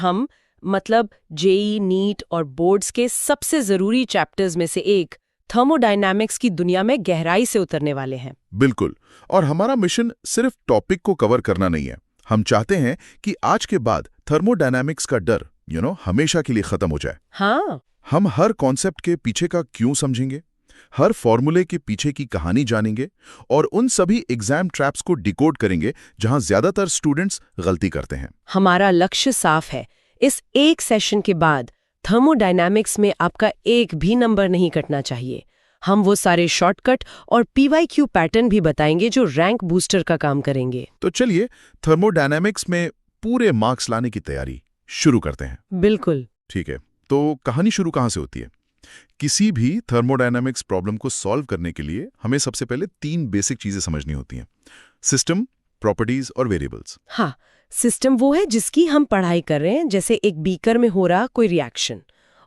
हम मतलब JEE, NEET और बोर्ड्स के सबसे जरूरी चैप्टर्स में से एक थर्मोडायनामिक्स की दुनिया में गहराई से उतरने वाले हैं। बिल्कुल। और हमारा मिशन सिर्फ टॉपिक को कवर करना नहीं है। हम चाहते हैं कि आज के बाद थर्मोडायनामिक्स का डर हमेशा के लिए खत्म हो जाए। हाँ, हम हर कॉन्सेप्ट के पीछे का क्यों समझेंगे, हर फॉर्मूले के पीछे की कहानी जानेंगे और उन सभी एग्जाम ट्रैप्स को डिकोड करेंगे जहां ज्यादातर स्टूडेंट्स गलती करते हैं। हमारा लक्ष्य साफ है। इस एक सेशन के बाद थर्मोडायनामिक्स में आपका एक भी नंबर नहीं कटना चाहिए। हम वो सारे शॉर्टकट और पीवाईक्यू पैटर्न भी बताएंगे जो रैंक बूस्टर का काम करेंगे। तो चलिए थर्मोडायनामिक्स में पूरे मार्क्स लाने की तैयारी शुरू करते हैं। बिल्कुल। ठीक है, तो कहानी शुरू कहां से होती है? किसी भी थर्मोडायनामिक्स प्रॉब्लम को सॉल्व करने के लिए हमें सबसे पहले 3 बेसिक चीजें समझनी होती हैं: सिस्टम, प्रॉपर्टीज और वेरिएबल्स। हाँ, सिस्टम वो है जिसकी हम पढ़ाई कर रहे हैं, जैसे एक बीकर में हो रहा कोई रिएक्शन।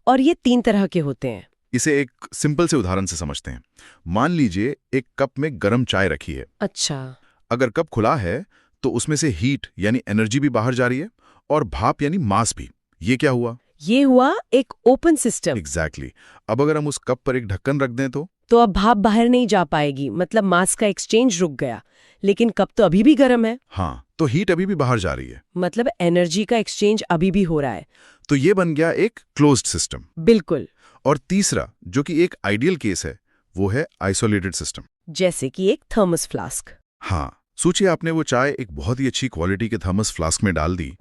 और ये 3 तरह के होते हैं। इसे एक सिंपल से उदाहरण से समझते हैं। मान लीजिए एक कप में गर्म चाय रखी है। अच्छा। अगर कप खुला है तो उसमें से हीट यानी एनर्जी भी बाहर जा रही है और भाप यानी मास भी। ये क्या हुआ? ये हुआ एक ओपन सिस्टम। एग्जैक्टली। अब अगर हम उस कप पर एक ढक्कन रख दें तो अब भाप बाहर नहीं जा पाएगी, मतलब मास का एक्सचेंज रुक गया। लेकिन कप तो अभी भी गर्म है। हाँ, तो हीट अभी भी बाहर जा रही है, मतलब एनर्जी का एक्सचेंज अभी भी हो रहा है। तो ये बन गया एक क्लोज्ड सिस्टम। बिल्कुल। और तीसरा, जो कि एक आइडियल केस है, वो है आइसोलेटेड सिस्टम। जैसे कि एक थर्मस फ्लास्क। हाँ, सोचिए आपने वो चाय एक बहुत ही अच्छी क्वालिटी के थर्मस फ्लास्क में डाल दी।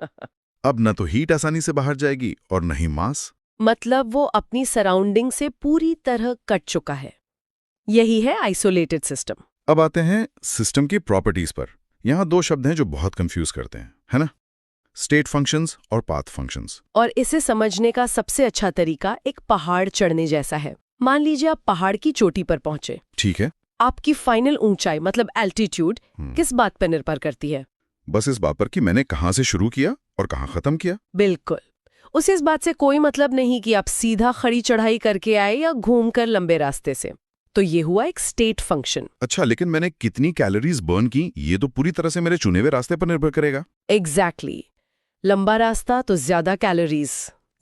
अब न तो हीट आसानी से बाहर जाएगी और न ही मास। मतलब वो अपनी सराउंडिंग से पूरी तरह कट चुका है। यही है आइसोलेटेड सिस्टम। अब आते हैं सिस्टम की प्रॉपर्टीज पर। यहाँ 2 शब्द हैं जो बहुत कंफ्यूज करते हैं, है ना? स्टेट फंक्शंस और पाथ फंक्शंस। और इसे समझने का सबसे अच्छा तरीका एक पहाड़ चढ़ने जैसा है। मान लीजिए आप पहाड़ की चोटी पर पहुंचे। ठीक है। आपकी फाइनल ऊंचाई मतलब एल्टीट्यूड किस बात पर निर्भर करती है? बस इस बात पर कि मैंने कहां से शुरू किया और कहां खत्म किया। बिल्कुल। उसे इस बात से कोई मतलब नहीं कि आप सीधा खड़ी चढ़ाई करके आए या घूमकर लंबे रास्ते से। तो ये हुआ एक स्टेट फंक्शन। अच्छा, लेकिन मैंने कितनी कैलोरीज बर्न की, ये तो पूरी तरह से मेरे चुने हुए रास्ते पर निर्भर करेगा। एग्जैक्टली। लंबा रास्ता तो ज्यादा कैलोरीज।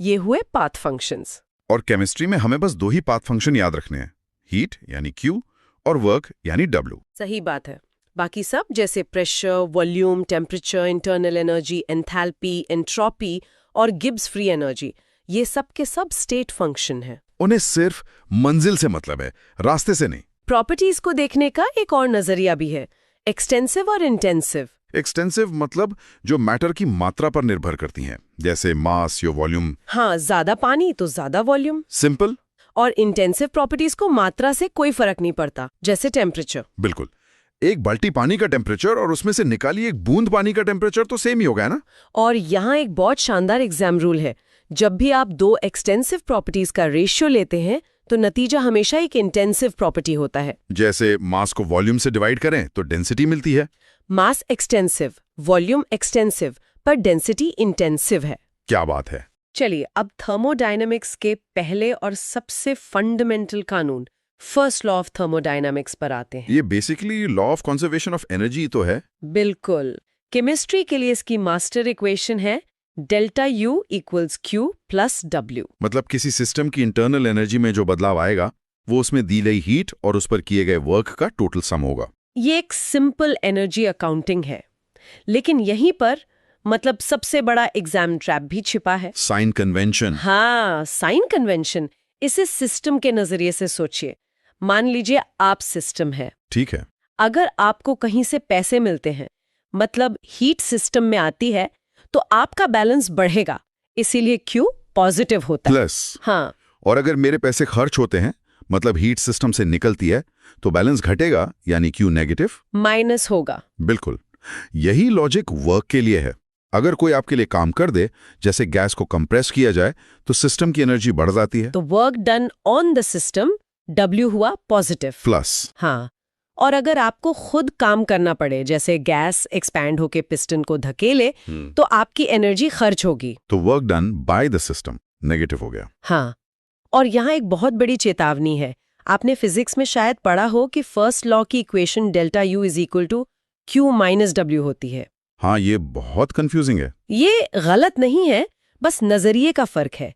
ये हुए पाथ फंक्शंस। और केमिस्ट्री में हमें बस 2 ही पाथ फंक्शन याद रखने हैं, हीट यानी Q और वर्क यानी W। सही बात है। बाकी सब जैसे pressure, volume, temperature, internal energy, enthalpy, entropy और गिब्स फ्री एनर्जी, ये सब के सब स्टेट फंक्शन है। उन्हें सिर्फ मंजिल से मतलब है, रास्ते से नहीं। प्रॉपर्टीज को देखने का एक और नजरिया भी है, एक्सटेंसिव और इंटेंसिव। एक्सटेंसिव मतलब जो मैटर की मात्रा पर निर्भर करती हैं, जैसे मास या वॉल्यूम। हाँ, ज्यादा पानी तो ज्यादा वॉल्यूम। सिंपल। और इंटेंसिव प्रॉपर्टीज को मात्रा से कोई फर्क नहीं पड़ता, जैसे टेम्परेचर। बिल्कुल। एक बाल्टी पानी का टेम्परेचर और उसमें से निकाली एक बूंद पानी का टेम्परेचर तो सेम ही होगा ना। और यहाँ एक बहुत शानदार एग्जाम रूल है। जब भी आप 2 एक्सटेंसिव प्रॉपर्टीज का रेशियो लेते हैं तो नतीजा हमेशा एक इंटेंसिव प्रॉपर्टी होता है। जैसे मास को वॉल्यूम से डिवाइड करें तो डेंसिटी मिलती है। मास एक्सटेंसिव, वॉल्यूम एक्सटेंसिव, पर डेंसिटी इंटेंसिव है। क्या बात है। चलिए अब थर्मोडायनामिक्स के पहले और सबसे फंडामेंटल कानून, फर्स्ट लॉ ऑफ थर्मोडायनामिक्स पर आते हैं। ये basically law of conservation of energy तो है। बिल्कुल। केमिस्ट्री के लिए इसकी मास्टर इक्वेशन है delta U equals Q plus W। मतलब किसी सिस्टम की इंटरनल एनर्जी में जो बदलाव आएगा वो उसमें दी गई हीट और उस पर किए गए वर्क का टोटल सम होगा। ये एक सिंपल एनर्जी अकाउंटिंग है, लेकिन यहीं पर मतलब सबसे बड़ा एग्जाम ट्रैप भी छिपा है, साइन कन्वेंशन। हाँ, साइन कन्वेंशन। इसे सिस्टम के नजरिए से सोचिए। मान लीजिए आप सिस्टम है। ठीक है। अगर आपको कहीं से पैसे मिलते हैं, मतलब हीट सिस्टम में आती है, तो आपका बैलेंस बढ़ेगा, इसीलिए Q पॉजिटिव होता है। प्लस। हाँ। और अगर मेरे पैसे खर्च होते हैं, मतलब हीट सिस्टम से निकलती है, तो बैलेंस घटेगा यानी Q नेगेटिव, माइनस होगा। बिल्कुल। यही लॉजिक वर्क के लिए है। अगर कोई आपके लिए काम कर दे, जैसे गैस को कंप्रेस किया जाए, तो सिस्टम की एनर्जी बढ़ जाती है। तो work done on the system, W हुआ पॉजिटिव प्लस। हाँ। और अगर आपको खुद काम करना पड़े, जैसे गैस एक्सपैंड होके पिस्टन को धकेले, तो आपकी एनर्जी खर्च होगी, तो work done by the system negative हो गया। हाँ। और यहाँ एक बहुत बड़ी चेतावनी है। आपने फिजिक्स में शायद पढ़ा हो कि फर्स्ट लॉ की equation delta U is equal to Q minus W होती है। हाँ, ये बहुत कंफ्यूजिंग है। ये गलत नहीं है, बस नजरिए का फर्क है।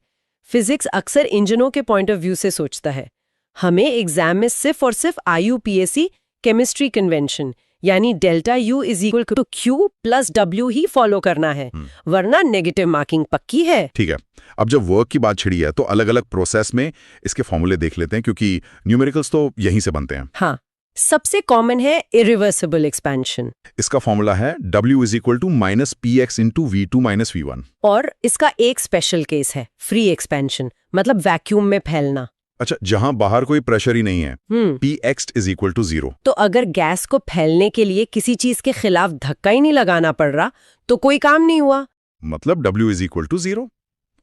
फिजिक्स अक्सर इंजनों के पॉइंट ऑफ व्यू से सोचता है। हमें एग्जाम में सिर्फ और सिर्फ IUPAC केमिस्ट्री कन्वेंशन यानी delta U is equal to Q plus W ही फॉलो करना है, वरना नेगेटिव मार्किंग पक्की है। ठीक है, अब जब वर्क की बात छिड़ी है तो अलग अलग प्रोसेस में इसके फॉर्मूले देख लेते हैं, क्योंकि न्यूमेरिकल्स तो यहीं से बनते हैं। हाँ, सबसे कॉमन है इरिवर्सिबल एक्सपेंशन। इसका फॉर्मूला है W is equal to minus PX into V2 minus V1। और इसका एक स्पेशल केस है फ्री एक्सपेंशन, मतलब वैक्यूम में फैलना। अच्छा, जहां बाहर कोई प्रेशर ही नहीं है, Px इज इक्वल टू 0। तो अगर गैस को फैलने के लिए किसी चीज के खिलाफ धक्का ही नहीं लगाना पड़ रहा तो कोई काम नहीं हुआ। मतलब W इज इक्वल टू 0।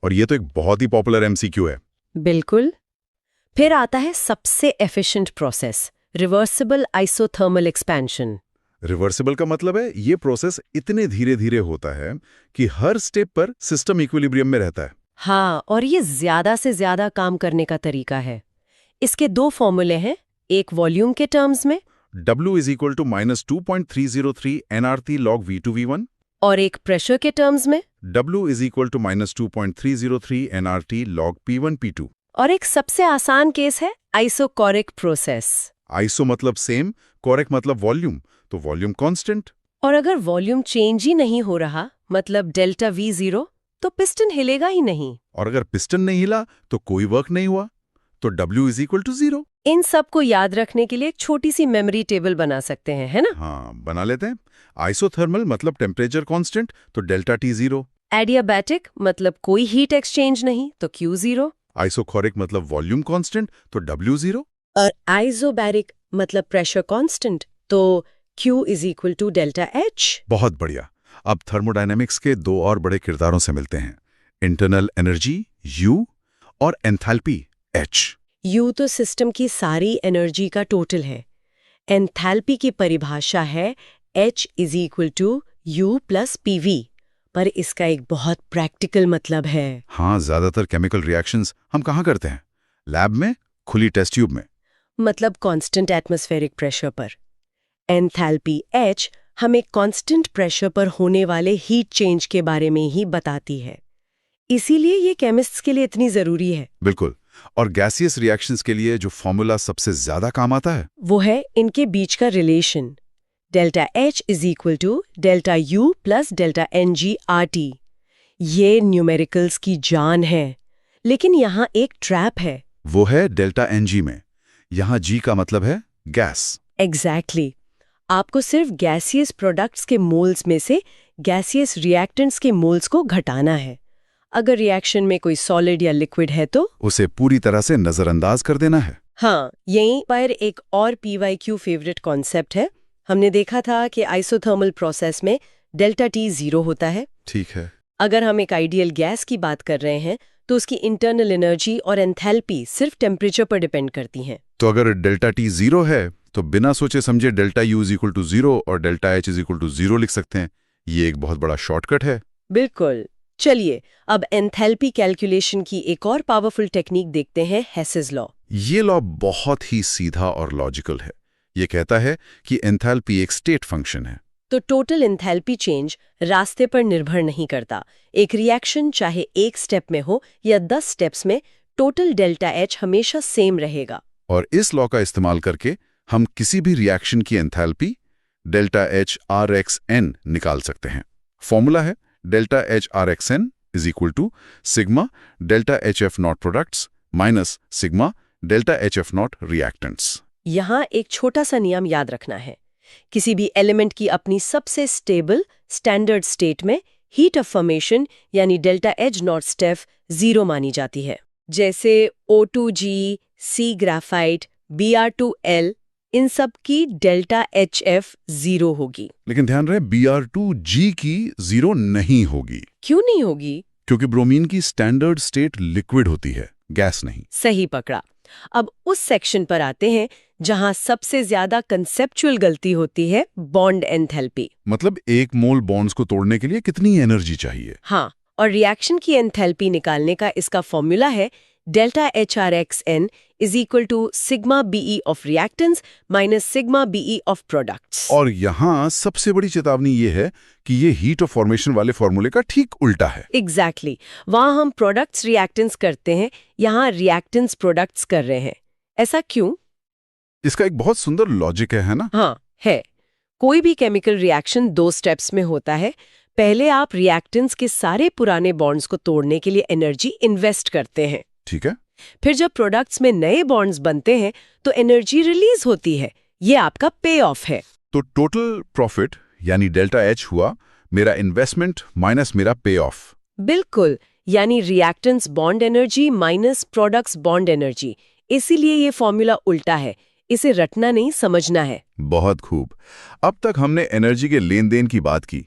और ये तो एक बहुत ही पॉपुलर MCQ है। बिल्कुल। फिर आता है सबसे efficient process, reversible isothermal expansion. Reversible का मतलब है ये प्रोसेस इतने धीरे धीरे होता है कि हर स्टेप पर सिस्टम इक्विलिब्रियम में रहता है। हाँ, और ये ज्यादा से ज्यादा काम करने का तरीका है। इसके दो फॉर्मूले हैं, एक वॉल्यूम के टर्म्स में W is equal to minus 2.303 nRT log V2 V1 और एक प्रेशर के टर्म्स में W is equal to minus 2.303 nRT log P1 P2। और एक सबसे आसान केस है आइसोकोरिक प्रोसेस। आइसो मतलब सेम, कोरेक मतलब वॉल्यूम, तो वॉल्यूम कांस्टेंट। और अगर वॉल्यूम चेंज ही नहीं हो रहा, मतलब डेल्टा V0, तो पिस्टन हिलेगा ही नहीं। और अगर पिस्टन नहीं हिला तो कोई वर्क नहीं हुआ, तो W इज इक्वल टू 0। इन सब को याद रखने के लिए एक छोटी सी मेमोरी टेबल बना सकते हैं, है ना? हाँ, बना लेते हैं। आइसोथर्मल मतलब टेम्परेचर कांस्टेंट, तो डेल्टा T 0। एडियाबैटिक मतलब कोई हीट एक्सचेंज नहीं, तो Q0। आइसोकोरिक मतलब वॉल्यूम कांस्टेंट, तो W 0। और आइसोबैरिक मतलब प्रेशर कांस्टेंट, तो Q is equal to delta H। बहुत बढ़िया। अब थर्मोडायनेमिक्स के दो और बड़े किरदारों से मिलते हैं, इंटरनल एनर्जी U और एंथैल्पी H। U तो सिस्टम की सारी एनर्जी का टोटल है। एंथैल्पी की परिभाषा है H is equal to U plus PV, पर इसका एक बहुत प्रैक्टिकल मतलब है। हाँ, ज्यादातर केमिकल रिएक्शंस हम कहाँ करते हैं? लैब में, खुली टेस्ट ट्यूब में। मतलब कांस्टेंट एटमॉस्फेरिक प्रेशर पर। एंथैल्पी H हमें कांस्टेंट प्रेशर पर होने वाले हीट चेंज के बारे में ही बताती है। इसीलिए ये केमिस्ट्स के लिए इतनी जरूरी है। बिल्कुल। और गैसियस रिएक्शंस के लिए जो फॉर्मूला सबसे ज्यादा काम आता है वो है इनके बीच का relation, delta H is equal to delta U plus delta NG/RT। ये न्यूमेरिकल्स की जान है, लेकिन यहाँ एक ट्रैप है। वो है डेल्टा NG में। यहाँ G का मतलब है गैस। एग्जैक्टली। आपको सिर्फ गैसियस प्रोडक्ट्स के मोल्स में से गैसियस रिएक्टेंट्स के मोल्स को घटाना है। अगर रिएक्शन में कोई सॉलिड या लिक्विड है तो उसे पूरी तरह से नजरअंदाज कर देना है। हाँ, यहीं पर एक और PYQ फेवरेट कॉन्सेप्ट है। हमने देखा था कि आइसोथर्मल प्रोसेस में डेल्टा T 0 होता है। ठीक है। अगर हम एक आइडियल गैस की बात कर रहे हैं तो उसकी इंटरनल एनर्जी और एंथैल्पी सिर्फ टेम्परेचर पर डिपेंड करती हैं। तो अगर डेल्टा T 0 है तो बिना सोचे समझे delta U is equal to 0 और delta H is equal to 0 लिख सकते हैं। ये एक बहुत बड़ा शॉर्टकट है। बिल्कुल। चलिए अब एंथैल्पी कैलकुलेशन की एक और पावरफुल टेक्निक देखते हैं, हेसेस लॉ। ये लॉ बहुत ही सीधा और लॉजिकल है। ये कहता है कि एंथैल्पी एक स्टेट फंक्शन है। तो टोटल एंथैल्पी चेंज रास्ते पर निर्भर नहीं करता। एक रिएक्शन चाहे एक स्टेप में हो या 10 स्टेप्स में, टोटल डेल्टा H हमेशा सेम रहेगा। और इस लॉ का इस्तेमाल करके हम किसी भी रिएक्शन की एंथैल्पी डेल्टा H RXN निकाल सकते हैं। फॉर्मूला है delta H RXN is equal to sigma delta HF naught products minus sigma delta HF naught reactants. यहाँ एक छोटा सा नियम याद रखना है। किसी भी एलिमेंट की अपनी सबसे स्टेबल स्टैंडर्ड स्टेट में हीट ऑफ फॉर्मेशन यानी डेल्टा H नॉट स्टेफ 0 मानी जाती है। जैसे O2G, C ग्राफाइट, Br2L, इन सब की डेल्टा HF 0 होगी। लेकिन ध्यान रहे Br2G की 0 नहीं होगी। क्यों नहीं होगी? क्योंकि ब्रोमीन की स्टैंडर्ड स्टेट लिक्विड होती है, गैस नहीं। सही पकड़ा। अब उस सेक्शन पर आते हैं जहां सबसे ज्यादा कंसेप्चुअल गलती होती है, बॉन्ड एंथैल्पी। मतलब एक मोल बॉन्ड्स को तोड़ने के लिए कितनी एनर्जी चाहिए। हाँ, और रिएक्शन की एंथैल्पी निकालने का इसका फॉर्मूला है delta HRXN is equal to sigma BE of reactants minus sigma BE of products. और यहाँ सबसे बड़ी चेतावनी ये है कि ये हीट ऑफ फॉर्मेशन वाले फॉर्मूले का ठीक उल्टा है। एग्जैक्टली वहाँ हम प्रोडक्ट्स रिएक्टेंट्स करते हैं, यहाँ रिएक्टेंट्स प्रोडक्ट्स कर रहे हैं। ऐसा क्यों? इसका एक बहुत सुंदर लॉजिक है ना? हाँ है। कोई भी केमिकल रिएक्शन 2 स्टेप्स में होता है। पहले आप रिएक्टेंट्स के सारे पुराने बॉन्ड्स को तोड़ने के लिए एनर्जी इन्वेस्ट करते हैं। ठीक है। फिर जब प्रोडक्ट्स में नए बॉन्ड्स बनते हैं तो एनर्जी रिलीज होती है। ये आपका पे ऑफ है। तो टोटल प्रॉफिट यानी डेल्टा एच हुआ मेरा इन्वेस्टमेंट माइनस मेरा पे ऑफ। बिल्कुल, यानी reactants bond energy minus products bond energy. इसीलिए ये फॉर्मूला उल्टा है। इसे रटना नहीं, समझना है। बहुत खूब। अब तक हमने एनर्जी के लेन देन की बात की,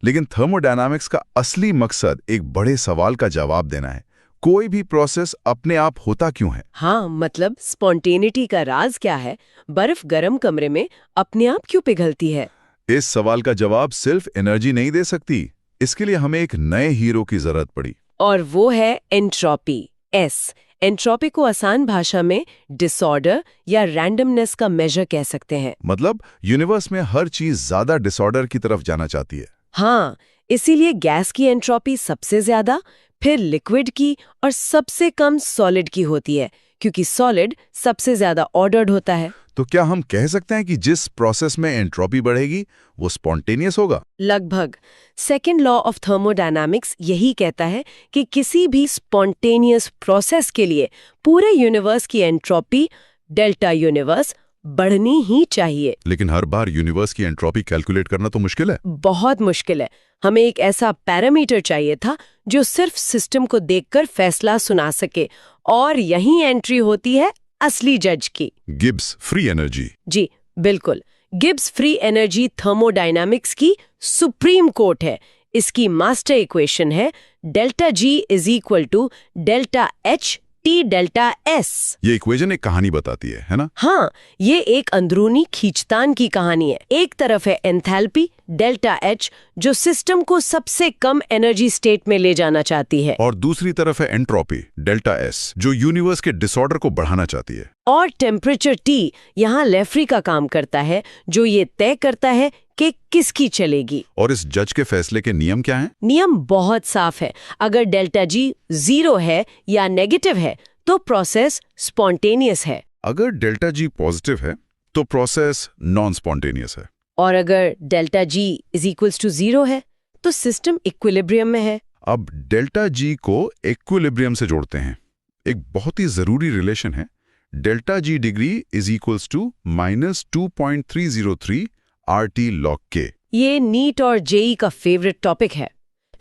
लेकिन थर्मोडायनामिक्स का असली मकसद एक बड़े सवाल का जवाब देना है। कोई भी प्रोसेस अपने आप होता क्यों है? हाँ, मतलब स्पॉन्टेनिटी का राज क्या है? बर्फ गर्म कमरे में अपने आप क्यों पिघलती है? इस सवाल का जवाब सिर्फ एनर्जी नहीं दे सकती। इसके लिए हमें एक नए हीरो की जरूरत पड़ी, और वो है एंट्रोपी। एंट्रोपी को आसान भाषा में डिसऑर्डर या रैंडमनेस का मेजर कह सकते हैं। मतलब यूनिवर्स में हर चीज ज्यादा डिसऑर्डर की तरफ जाना चाहती है। हाँ, इसीलिए गैस की एंट्रोपी सबसे ज्यादा, फिर लिक्विड की और सबसे कम सॉलिड की होती है, क्योंकि सॉलिड सबसे ज्यादा ऑर्डर्ड होता है। तो क्या हम कह सकते हैं कि जिस प्रोसेस में एंट्रोपी बढ़ेगी वो स्पॉन्टेनियस होगा? लगभग। सेकेंड लॉ ऑफ थर्मोडायनामिक्स यही कहता है कि किसी भी स्पॉन्टेनियस प्रोसेस के लिए पूरे यूनिवर्स की एंट्रोपी डेल्टा यूनिवर्स बढ़नी ही चाहिए। लेकिन हर बार यूनिवर्स की एंट्रोपी कैलकुलेट करना तो मुश्किल है। बहुत मुश्किल है। हमें एक ऐसा पैरामीटर चाहिए था जो सिर्फ सिस्टम को देखकर फैसला सुना सके, और यही एंट्री होती है असली जज की। Gibbs free energy. जी बिल्कुल, गिब्स फ्री एनर्जी थर्मोडायनामिक्स की सुप्रीम कोर्ट है। इसकी मास्टर इक्वेशन है delta G is equal to delta H T delta S। ये इक्वेशन एक कहानी बताती है ना? हाँ, ये एक अंदरूनी खींचतान की कहानी है। एक तरफ है एंथैल्पी डेल्टा H जो सिस्टम को सबसे कम एनर्जी स्टेट में ले जाना चाहती है, और दूसरी तरफ है एंट्रोपी डेल्टा S जो यूनिवर्स के डिसऑर्डर को बढ़ाना चाहती है। और टेम्परेचर T यहाँ लेफ्री का काम करता है, जो ये तय करता है कि किसकी चलेगी। और इस जज के फैसले के नियम क्या हैं? नियम बहुत साफ है। अगर डेल्टा G 0 है या नेगेटिव है तो प्रोसेस स्पॉन्टेनियस है, अगर डेल्टा G पॉजिटिव है तो प्रोसेस नॉन स्पॉन्टेनियस है, और अगर delta G is equals to 0 है तो सिस्टम इक्विलिब्रियम में है। अब डेल्टा G को इक्विलिब्रियम से जोड़ते हैं। एक बहुत ही जरूरी रिलेशन है। Delta G degree is equals to -2.303 RT log K। ये नीट और जेई का फेवरेट टॉपिक है।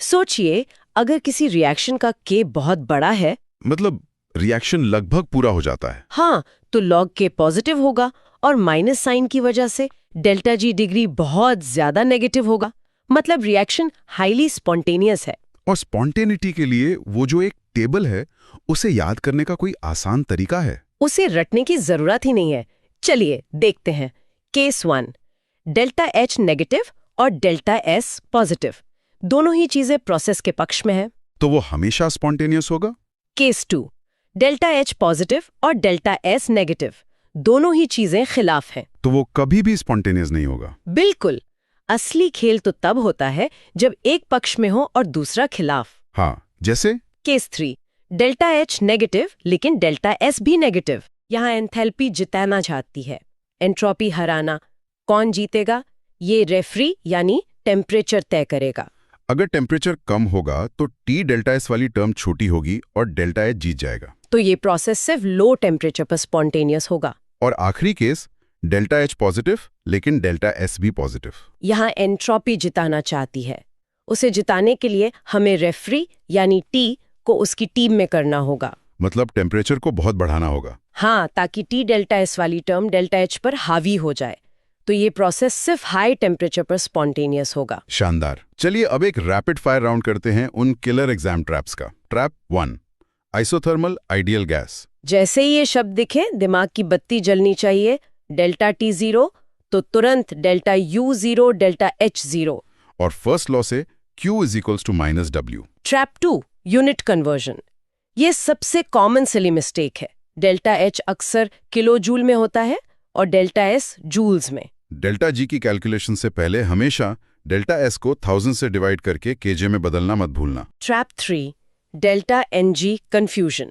सोचिए, अगर किसी रिएक्शन का K बहुत बड़ा है, मतलब रिएक्शन लगभग पूरा हो जाता है, हाँ, तो log K पॉजिटिव होगा, और माइनस साइन की वजह से डेल्टा G डिग्री बहुत ज्यादा नेगेटिव होगा। मतलब रिएक्शन हाईली स्पॉन्टेनियस है। और स्पॉन्टेनिटी के लिए वो जो एक टेबल है उसे याद करने का कोई आसान तरीका है? उसे रटने की जरूरत ही नहीं है। चलिए देखते हैं। केस 1, डेल्टा H नेगेटिव और डेल्टा S पॉजिटिव, दोनों ही चीजें प्रोसेस के पक्ष में है, तो वो हमेशा स्पॉन्टेनियस होगा। केस 2, डेल्टा H पॉजिटिव और डेल्टा S नेगेटिव, दोनों ही चीजें खिलाफ हैं, तो वो कभी भी स्पॉन्टेनियस नहीं होगा। बिल्कुल। असली खेल तो तब होता है जब एक पक्ष में हो और दूसरा खिलाफ। हाँ, जैसे केस 3, डेल्टा H नेगेटिव लेकिन डेल्टा S भी नेगेटिव। यहाँ एंथैल्पी जिताना चाहती है, एंट्रोपी हराना। कौन जीतेगा? ये रेफरी यानी टेम्परेचर तय करेगा। अगर टेम्परेचर कम होगा तो T डेल्टा S वाली टर्म छोटी होगी और डेल्टा H जीत जाएगा, तो ये प्रोसेस सिर्फ लो टेम्परेचर पर स्पॉन्टेनियस होगा। और आखिरी केस डेल्टा H पॉजिटिव लेकिन डेल्टा S भी पॉजिटिव। यहाँ एंट्रोपी जिताना चाहती है। उसे जिताने के लिए हमें रेफरी यानी T को उसकी टीम में करना होगा। मतलब टेम्परेचर को बहुत बढ़ाना होगा। हाँ, ताकि T डेल्टा S वाली टर्म डेल्टा H पर हावी हो जाए। तो ये प्रोसेस सिर्फ हाई टेम्परेचर पर स्पॉन्टेनियस होगा। शानदार। चलिए अब एक रैपिड फायर राउंड करते हैं उन किलर एग्जाम ट्रैप्स का। Trap 1, isothermal ideal gas. जैसे ही ये शब्द दिखे दिमाग की बत्ती जलनी चाहिए। डेल्टा T 0 तो तुरंत डेल्टा U 0 डेल्टा H 0। और फर्स्ट लॉ से Q is equals to -W। Trap 2, unit conversion. ये सबसे कॉमन सिली मिस्टेक है। डेल्टा एच अक्सर किलो जूल में होता है और डेल्टा एस जूल्स में। डेल्टा जी की कैलकुलेशन से पहले हमेशा डेल्टा एस को 1000 से डिवाइड करके केजे में बदलना मत भूलना। Trap 3, delta n g confusion.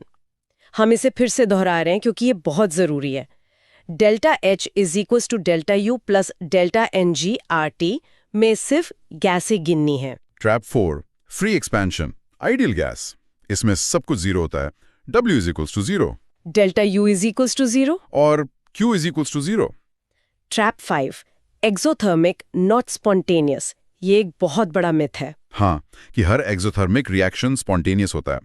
हम इसे फिर से दोहरा रहे हैं क्योंकि ये बहुत जरूरी है। Delta H is equals to delta U plus delta n g R T में सिर्फ गैसें गिननी है। Trap 4, free expansion, ideal gas. इसमें सब कुछ जीरो होता है। W is equals to 0 delta U is equals to 0 और Q is equals to 0। Trap 5, exothermic not spontaneous. ये एक बहुत बड़ा मिथ है। हाँ, कि हर एक्सोथर्मिक रिएक्शन स्पॉन्टेनियस होता है।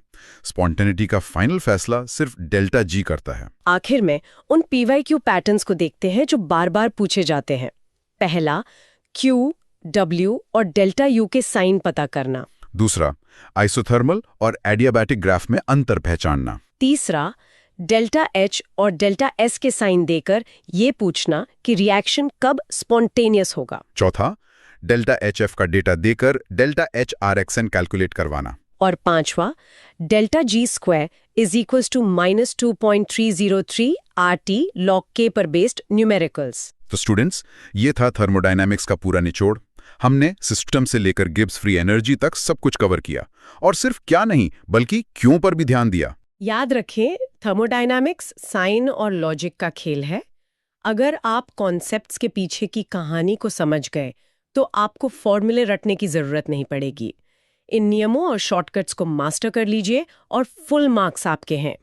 स्पॉन्टेनिटी का फाइनल फैसला सिर्फ डेल्टा जी करता है। आखिर में उन PYQ पैटर्न्स को देखते हैं जो बार बार पूछे जाते हैं। पहला, Q, W और डेल्टा U के साइन पता करना। दूसरा, आइसोथर्मल और एडियाबैटिक ग्राफ में अंतर पहचानना। तीसरा, डेल्टा H और डेल्टा S के साइन देकर ये पूछना कि रिएक्शन कब स्पॉन्टेनियस होगा। चौथा, डेल्टा HF का डेटा देकर डेल्टा HRXN कैलकुलेट करवाना। और पांचवा, delta G square is equals to -2.303 RT log K पर बेस्ड न्यूमेरिकल्स। तो स्टूडेंट्स, ये था थर्मोडायनामिक्स का पूरा निचोड़। हमने सिस्टम से लेकर गिब्स फ्री एनर्जी तक सब कुछ कवर किया और सिर्फ क्या नहीं बल्कि क्यों पर भी ध्यान दिया। याद रखें, थर्मोडायनामिक्स साइन और लॉजिक का खेल है। अगर आप कॉन्सेप्ट्स के पीछे की कहानी को समझ गए तो आपको फॉर्मूले रटने की जरूरत नहीं पड़ेगी। इन नियमों और शॉर्टकट्स को मास्टर कर लीजिए और फुल मार्क्स आपके हैं।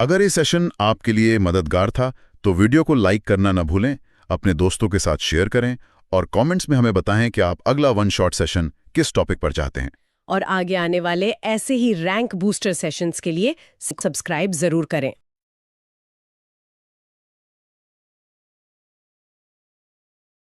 अगर ये सेशन आपके लिए मददगार था तो वीडियो को लाइक करना न भूलें, अपने दोस्तों के साथ शेयर करें और कमेंट्स में हमें बताएं कि आप अगला वन शॉट सेशन किस टॉपिक पर चाहते हैं। और आगे आने वाले ऐसे ही रैंक बूस्टर सेशंस के लिए सब्सक्राइब जरूर करें।